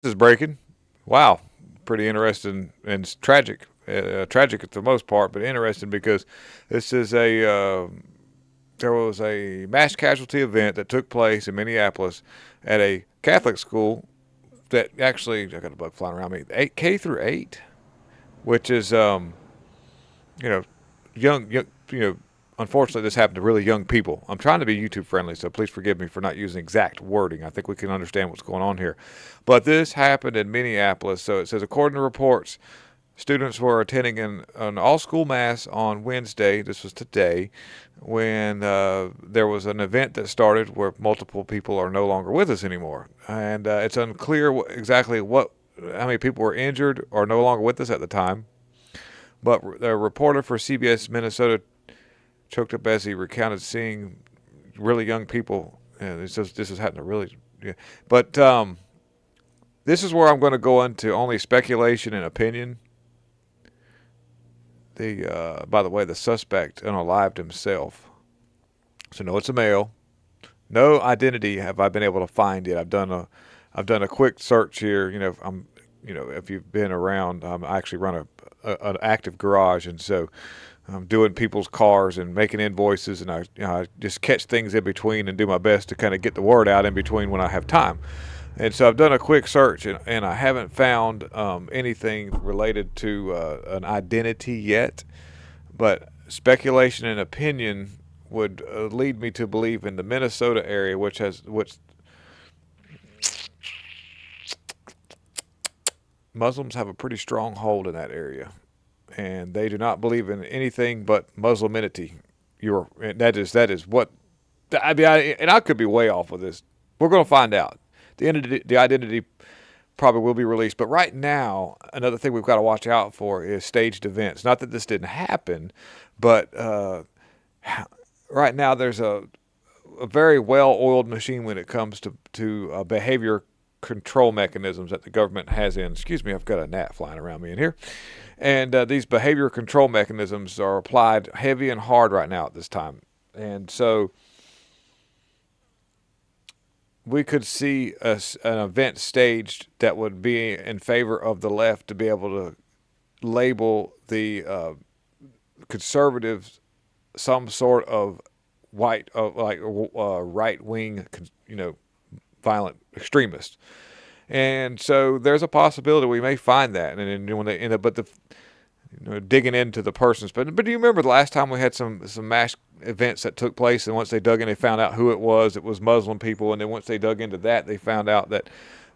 This is breaking. Wow, pretty interesting and tragic. Tragic at the most part, but interesting because this is a there was a mass casualty event that took place in Minneapolis at a Catholic school that actually I got a bug flying around me. K through 8, which is you know young unfortunately, this happened to really young people. I'm trying to be YouTube friendly, so please forgive me for not using exact wording. I think we can understand what's going on here. But this happened in Minneapolis. So it says, according to reports, students were attending an all school mass on Wednesday. This was today, when there was an event that started where multiple people are no longer with us anymore. And it's unclear exactly how many people were injured or no longer with us at the time. But the reporter for CBS Minnesota choked up as he recounted seeing really young people. And this is happening to really, yeah. But this is where I'm going to go into only speculation and opinion. By the way, the suspect unalived himself. So no, it's a male. No identity have I been able to find yet. I've done a quick search here. If you've been around, I actually run an active garage, and so I'm doing people's cars and making invoices, and I just catch things in between and do my best to kind of get the word out in between when I have time. And so I've done a quick search, and I haven't found anything related to an identity yet. But speculation and opinion would lead me to believe in the Minnesota area, which Muslims have a pretty strong hold in that area, and they do not believe in anything but Musliminity. That is what I mean. And I could be way off with this. We're going to find out. The identity probably will be released. But right now, another thing we've got to watch out for is staged events. Not that this didn't happen, but right now there's a very well-oiled machine when it comes to behavior control mechanisms that the government has in. Excuse me, I've got a gnat flying around me in here. And these behavior control mechanisms are applied heavy and hard right now at this time. And so we could see an event staged that would be in favor of the left to be able to label the conservatives some sort of right wing, violent extremist. And so there's a possibility we may find that, and when they end up, digging into the persons. But do you remember the last time we had some mass events that took place, and once they dug in, they found out who it was. It was Muslim people, and then once they dug into that, they found out that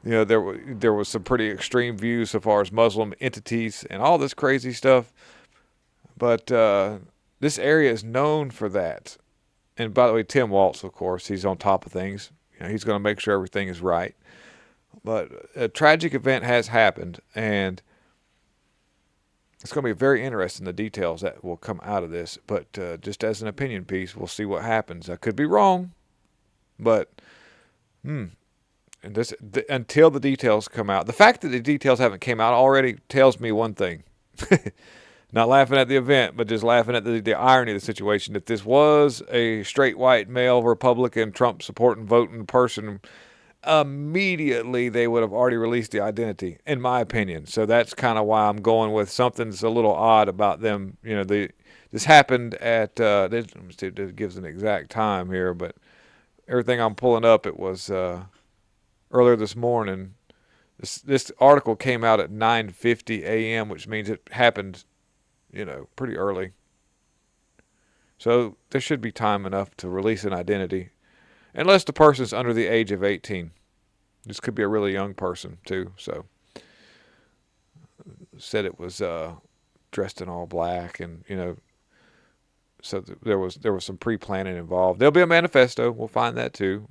there was some pretty extreme views so far as Muslim entities and all this crazy stuff. But this area is known for that. And by the way, Tim Waltz, of course, he's on top of things. He's going to make sure everything is right. But a tragic event has happened, and it's going to be very interesting, the details that will come out of this. But just as an opinion piece, we'll see what happens. I could be wrong, but until the details come out, the fact that the details haven't came out already tells me one thing. Not laughing at the event, but just laughing at the irony of the situation. If this was a straight white male Republican Trump supporting voting person, immediately they would have already released the identity, in my opinion. So that's kind of why I'm going with something that's a little odd about them. This happened at let me see if it gives an exact time here, but everything I'm pulling up, it was earlier this morning. This article came out at 9:50 a.m., which means it happened, pretty early. So there should be time enough to release an identity, unless the person's under the age of 18. This could be a really young person too. So said it was dressed in all black, and so there was some pre-planning involved. There'll be a manifesto. We'll find that too.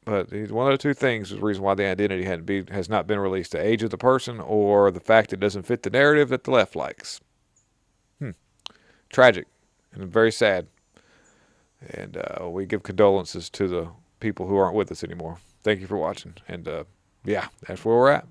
But one of the two things is the reason why the identity has not been released: the age of the person, or the fact it doesn't fit the narrative that the left likes. Tragic and very sad. And we give condolences to the people who aren't with us anymore. Thank you for watching. And that's where we're at.